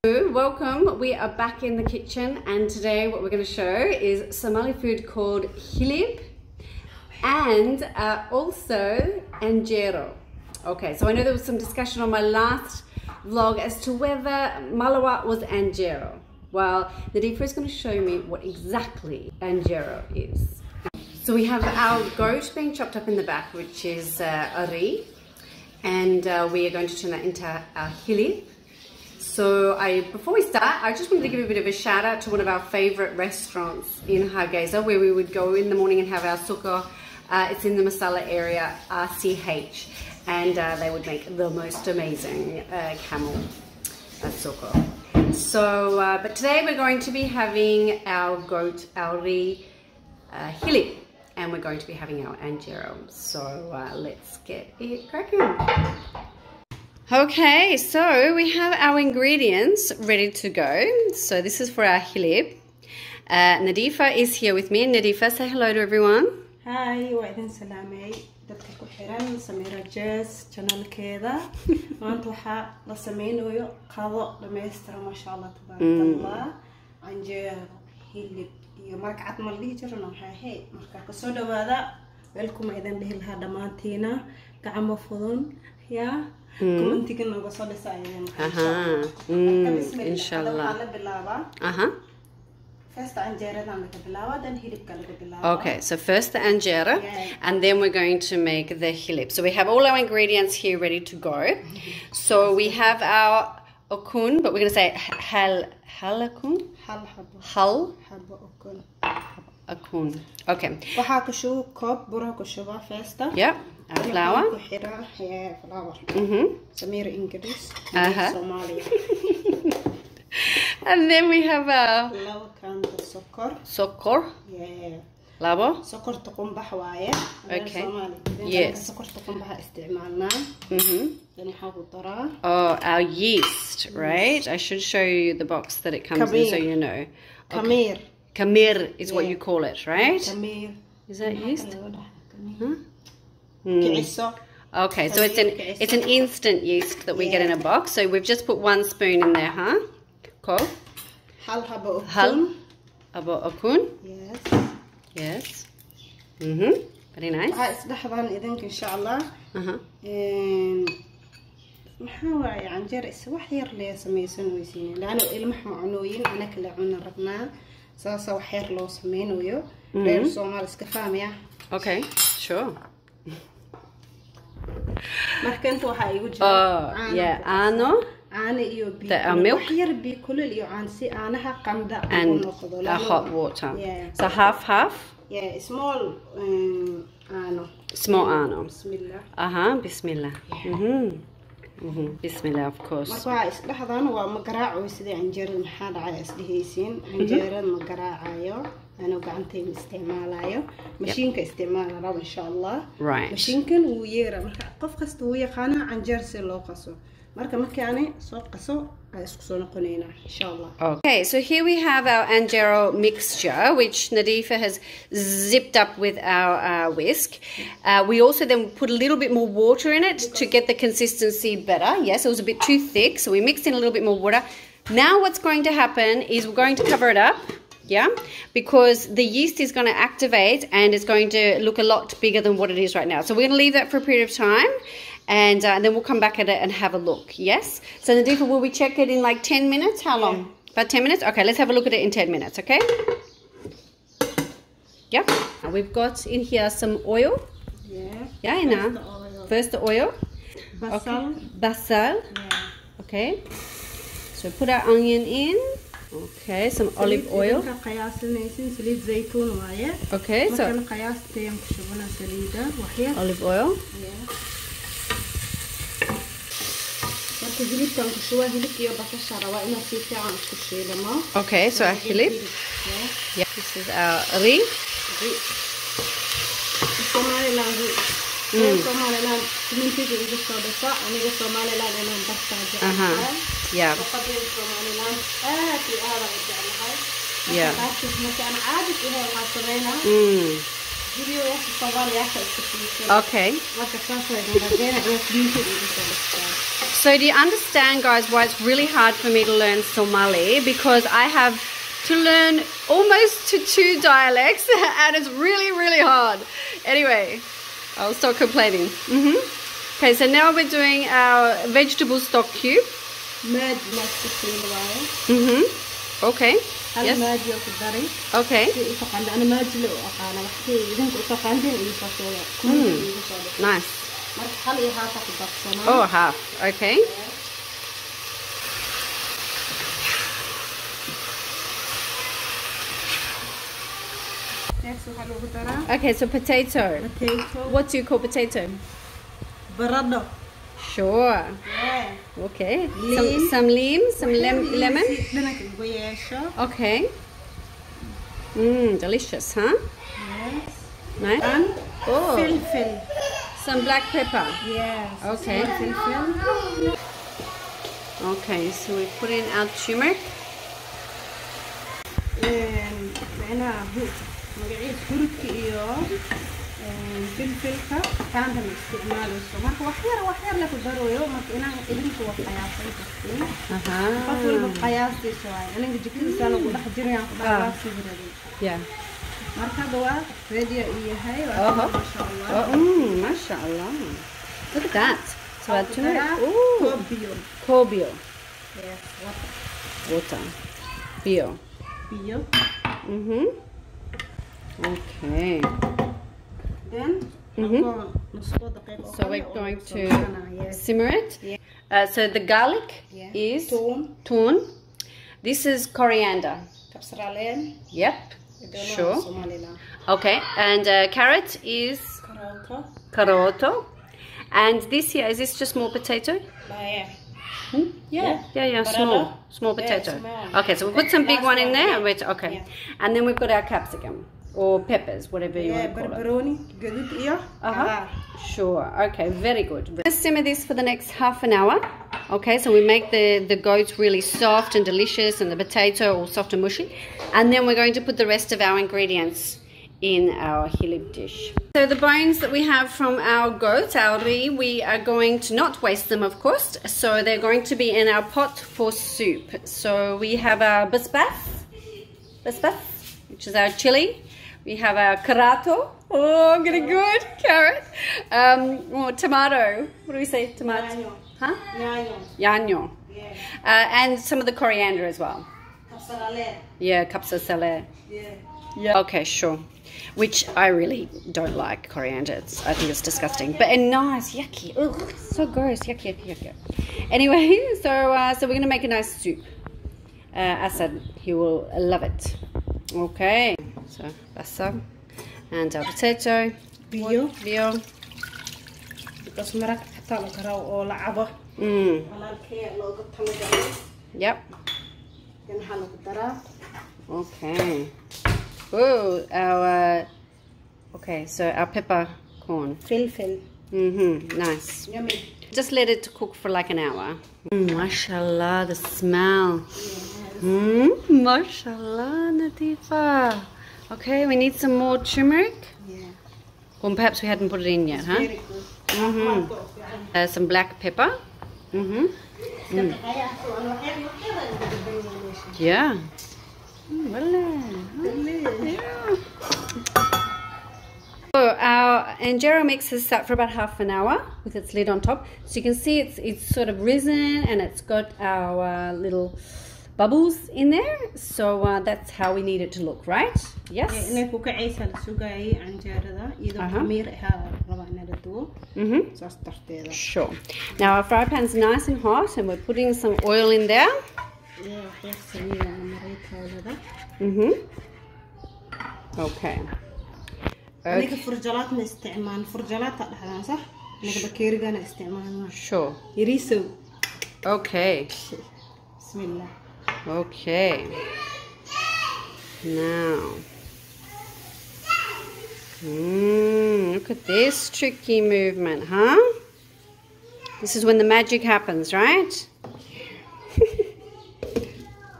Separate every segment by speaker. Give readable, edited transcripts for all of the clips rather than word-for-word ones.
Speaker 1: Welcome, we are back in the kitchen and today what we're going to show is Somali food called Hilib and also Anjeero. Okay, so I know there was some discussion on my last vlog as to whether Malawa was Anjeero. Well, Nadifa is going to show me what exactly Anjeero is. So we have our goat being chopped up in the back, which is ari, and we are going to turn that into our Hilib. So before we start, I just wanted to give a bit of a shout out to one of our favorite restaurants in Hargeisa, where we would go in the morning and have our sukkah. It's in the Masala area, RCH, and they would make the most amazing camel sukkah. So, but today we're going to be having our goat, our Hilib, and we're going to be having our Anjeero. So let's get it cracking. Okay, so we have our ingredients ready to go. So this is for our Hilib. Nadifa is here with me. Nadifa, say hello to everyone.
Speaker 2: Hi, وعدين سلامي. dadka ku xiran Samirah Jees channelkeeda. Maanta waxa la sameeyo qado dhameystiran ma sha Allah tabarakallah. Anjeero, Hilib iyo maraq cad ma lii jirno waxay marka ka soo dhawaada. Welcome idin dhihi lahaa dhamaantiina gacmo fudud ya. Commentiga nooga soo dhisayeen inshallah. First the Anjeero then laga bilaabo, then Hilibka laga bilaabo.
Speaker 1: Okay, so first the Anjeero, and then we're going to make the Hilib. So we have all our ingredients here ready to go. So we have our okun, but we're going to say halakun. Hal okun. Okay.
Speaker 2: Waxa ku shubo koob bura ku shubo first.
Speaker 1: Yep. Our flour.
Speaker 2: Flour. Samirah English. Somali.
Speaker 1: And then we have our
Speaker 2: sokor.
Speaker 1: Yeah. Labo.
Speaker 2: Sokor تقوم waaye.
Speaker 1: Okay.
Speaker 2: Yes. Sokor تقوم استعمالنا. Then
Speaker 1: oh, our yeast, right? I should show you the box that it comes in so you know.
Speaker 2: Kamir.
Speaker 1: Kamir is what you call it, right?
Speaker 2: Kamir.
Speaker 1: Is that yeast? Huh? Okay, so it's an instant yeast that we get in a box. So we've just put 1 spoon in there, huh? Cool.
Speaker 2: Hal
Speaker 1: habo okun.
Speaker 2: Yes.
Speaker 1: Yes. Very nice.
Speaker 2: اسدحضان إذنك إن شاء الله. محاوى عنجر السواحير لي سميسون ويسين لأنه المح معنوين أنا كل عنا ربنا سوا حير لو سمين ويو. غير الصومال اسكفامية.
Speaker 1: Okay, sure.
Speaker 2: مركنت وحاي وجه.
Speaker 1: Oh, yeah, ano.
Speaker 2: أنا يوبي.
Speaker 1: The milk.
Speaker 2: وحير بكل اليوانسي أنا هقمد.
Speaker 1: And hot water. Yeah. So half.
Speaker 2: Yeah, small ano.
Speaker 1: Small ano.
Speaker 2: Bismillah.
Speaker 1: Bismillah. Bismillah, of course.
Speaker 2: marka isdhaxdan waa ma garaaco sidii Anjeero maxaa dhacay isdhihaysiin Anjeero ma garaacayo ana gacantayda isticmaalayo mashiinka isticmaalayo insha Allah.
Speaker 1: Right.
Speaker 2: Mashiinkan uu yeera marka qof kasta uu yaqaan Anjeero si loo qaso marka markaani soo qaso ay isku soo noqonayna insha Allah.
Speaker 1: Okay, so here we have our Anjeero mixture which Nadifa has zipped up with our whisk. We also then put a little bit more water in it to get the consistency better. Yes, it was a bit too thick, so we mixed in a little bit more water. Now what's going to happen is we're going to cover it up. Yeah, because the yeast is going to activate and it's going to look a lot bigger than what it is right now. So we're going to leave that for a period of time and then we'll come back at it and have a look. Yes? So Nadifa, will we check it in like 10 minutes? How long? Yeah. About 10 minutes? Okay, let's have a look at it in 10 minutes, okay? Yeah. We've got in here some oil.
Speaker 2: Yeah.
Speaker 1: Yeah, First the oil.
Speaker 2: Basal.
Speaker 1: Okay. Basal.
Speaker 2: Yeah.
Speaker 1: Okay. So put our onion in. Okay, some olive oil. Okay, so olive oil. Okay, so our Hilib. Yeah, this is our ri. Yeah. Yeah.
Speaker 2: فيديو يا Somali يا
Speaker 1: Okay.
Speaker 2: marka saas way dhaqaaqeen iyo filimka iyo
Speaker 1: So do you understand, guys, why it's really hard for me to learn Somali? Because I have to learn almost to 2 dialects and it's really, really hard. Anyway, I'll stop complaining. Okay, so now we're doing our vegetable stock cube.
Speaker 2: mad like
Speaker 1: Okay. Yes. Okay. Nice. Oh, half. Okay. Okay, so potato. What do you call potato?
Speaker 2: Barado.
Speaker 1: Sure.
Speaker 2: Yeah.
Speaker 1: Okay. Some lemon. Okay. Delicious, huh?
Speaker 2: Yes.
Speaker 1: Nice.
Speaker 2: And
Speaker 1: Oh. Some black pepper.
Speaker 2: Yes.
Speaker 1: Okay. Okay, so we put in our turmeric.
Speaker 2: فلفلka kaanta la isticmaalayso marka waxyar la ku darayo marka inaan idinku wax qiyaasay kartiin qof walba qiyaasiisa waay aniga jikadiisa lagu dhex jirayaan ku dhaafay
Speaker 1: Yeah.
Speaker 2: marka waa ready yahay
Speaker 1: ma sha Allah. Look at that. So our turmeric. Ooh. Kobio.
Speaker 2: Yes,
Speaker 1: Water. Bio. Okay.
Speaker 2: Then
Speaker 1: So we're going to simmer it. So the garlic is toon. This is coriander. Yep. Sure. Okay. And carrot is karoto. And this here, is this just more potato? Yeah. Small potato. Okay, so we'll put some big one in there. Okay. And then we've got our capsicum. Or peppers, whatever you want to call it. Sure. Okay, very good. Let's simmer this for the next half an hour. Okay, so we make the goat really soft and delicious and the potato all soft and mushy. And then we're going to put the rest of our ingredients in our hilib dish. So the bones that we have from our goat, we are going to not waste them, of course. So they're going to be in our pot for soup. So we have our basbas, which is our chili. We have our karato. Oh, I'm getting good. Carrot. Tomato. What do we say? Tomato. Huh? Yanyo.
Speaker 2: Yeah.
Speaker 1: And some of the coriander as well. Yeah, kapsa saleh. Yeah. Okay, sure. Which I really don't like coriander. I think it's disgusting. But nice, yucky. Ugh, so gross. Yucky. Anyway, so we're gonna make a nice soup. Asad, he will love it. Okay. So basa and our potato. Bio.
Speaker 2: Because maraq xataa la karo oo la cabo. Walaalkay looga talagalay.
Speaker 1: Yep.
Speaker 2: Then waxa lagu daraa.
Speaker 1: Okay. Oh, okay, so our peppercorn.
Speaker 2: Filfil.
Speaker 1: Nice.
Speaker 2: Yummy.
Speaker 1: Just let it cook for like an hour. Mashallah, the smell. Mashallah, Nadifa. Okay, we need some more turmeric.
Speaker 2: Yeah.
Speaker 1: Or perhaps we hadn't put it in yet, huh?
Speaker 2: Very good.
Speaker 1: Some black pepper. Yeah. So our Anjeero mix has sat for about half an hour with its lid on top. So you can see it's sort of risen and it's got our little bubbles in there. So that's how we need it to look, right? Yes? Sure. Now our fry pan's nice and hot and we're putting some oil in there. Okay.
Speaker 2: aniga furjalaad ma isticmaal furjalaadka dhaxdan sax aniga bakeerigana isticmaalna
Speaker 1: Sure.
Speaker 2: yariso
Speaker 1: Okay.
Speaker 2: bismillah
Speaker 1: Okay. Now. Look at this tricky movement, huh? This is when the magic happens, right?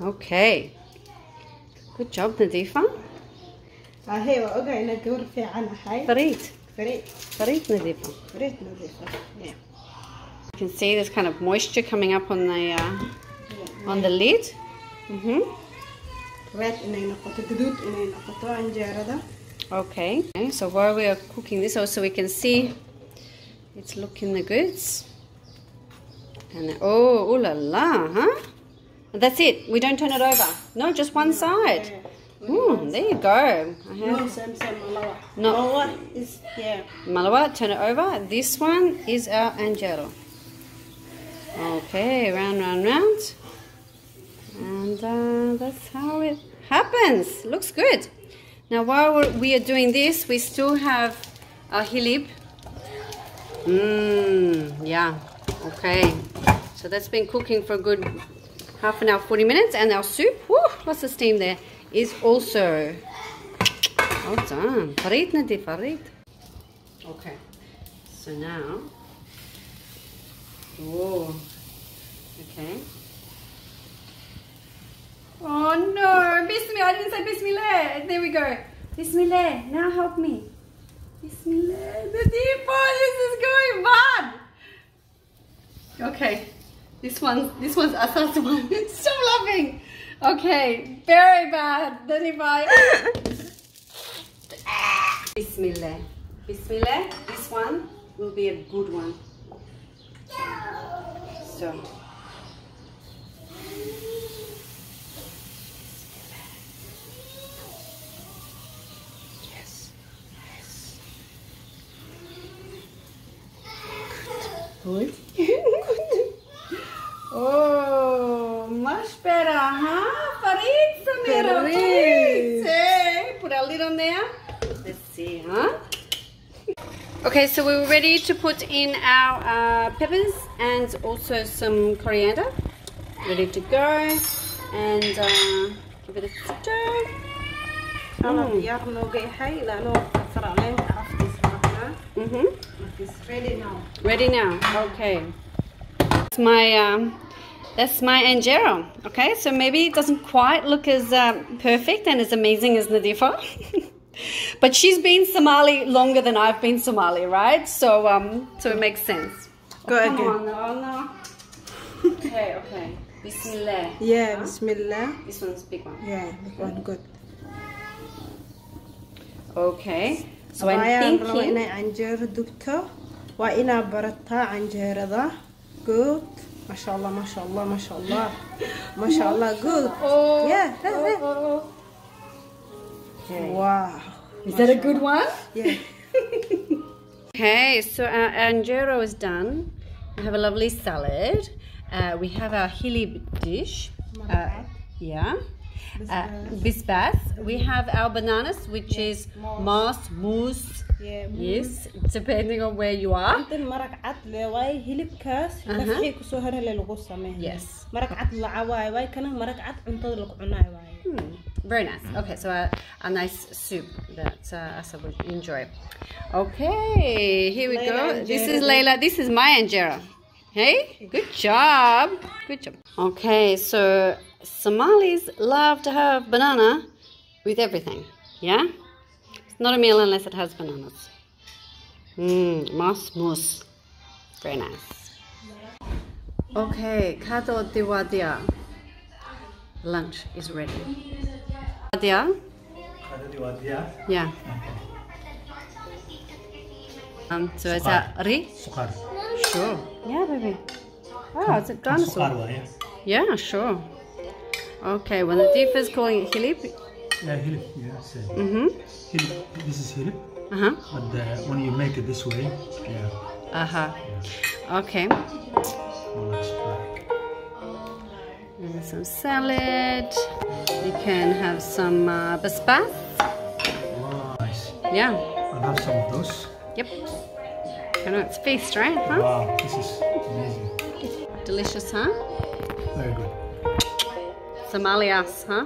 Speaker 1: Okay. Good job, Nadifa.
Speaker 2: هي وأوجا إنك جور في عنها حي.
Speaker 1: فريد
Speaker 2: فريد
Speaker 1: Nadifa.
Speaker 2: فريد نظيفة. Yeah.
Speaker 1: You can see there's kind of moisture coming up on the lid.
Speaker 2: Red إني نقطة جدود إني نقطة عنجيرة ده.
Speaker 1: Okay. So while we are cooking this, also we can see it's looking the goods. And oh la la, huh? And that's it. We don't turn it over. No, just one side. There you go.
Speaker 2: No, same malawa.
Speaker 1: No.
Speaker 2: Malawa is
Speaker 1: Malawa, turn it over. This one is our Anjeero. Okay, round, round, round. And that's how it happens. Looks good. Now while we are doing this, we still have our hilib. Yeah. Okay. So that's been cooking for a good half an hour, 40 minutes. And our soup, lots of steam there, is also well done. Farid Nadifa, Farid. Okay. So now, okay. Oh no, Bismillah, I didn't say Bismillah. There we go. Bismillah, now help me. Bismillah, Nadifa, this is going bad. Okay, this one's Asas one. Stop laughing. Okay, very bad. Nadifa. Bismillah. Bismillah, this one will be a good one. So. Good. Oh, much better, huh? Farid, Samirah, please. Hey, put a lid on there. Let's see, huh? Okay, so we were ready to put in our peppers and also some coriander. Ready to go. And give it a stir.
Speaker 2: It's ready now.
Speaker 1: Ready now. Okay. That's my Anjeero. Okay, so maybe it doesn't quite look as perfect and as amazing as Nadifa, but she's been Somali longer than I've been Somali, right? So it makes sense.
Speaker 2: Go again.
Speaker 1: Come on, no. Okay. Bismillah.
Speaker 2: Yeah, Bismillah.
Speaker 1: This one's a big one.
Speaker 2: Yeah, big one, good.
Speaker 1: Okay. So I'm thinking.
Speaker 2: Anjeero dubto. Wa ina barata Anjeerada. Good. MashaAllah, MashaAllah, MashaAllah. MashaAllah, good.
Speaker 1: Oh.
Speaker 2: Yeah.
Speaker 1: Okay.
Speaker 2: Wow.
Speaker 1: Is that a good one?
Speaker 2: Yeah.
Speaker 1: Okay, so our Anjeero is done. We have a lovely salad. We have our hilib dish. Yeah. Bisbas. We have our bananas, which is mas, moose.
Speaker 2: Yeah.
Speaker 1: Yes, depending on where you are. Yes. Very nice. Okay, so a nice soup that Asa would enjoy. Okay, here we go. This is Layla. This is my Anjeero. Hey, good job. Good job. Okay, so Somalis love to have banana with everything. Yeah? It's not a meal unless it has bananas. Mas mus. Very nice. Okay, Kato Diwadia. Lunch is ready. Diwadia? Yeah. So it's a ri? Sure. Yeah, baby. Oh, it's a dinosaur. Yeah, sure. Okay, well, Nadifa is calling it hilib.
Speaker 3: Yeah, hilib. Yeah, hilib. This is hilib. But when you make it this way, yeah.
Speaker 1: Okay. And some salad. You can have some basbas.
Speaker 3: Wow, nice.
Speaker 1: Yeah.
Speaker 3: I'll have some of those.
Speaker 1: Yep. I know it's feast, right? Huh?
Speaker 3: Wow, this is amazing.
Speaker 1: Delicious, huh?
Speaker 3: Very good.
Speaker 1: Somali ass, huh?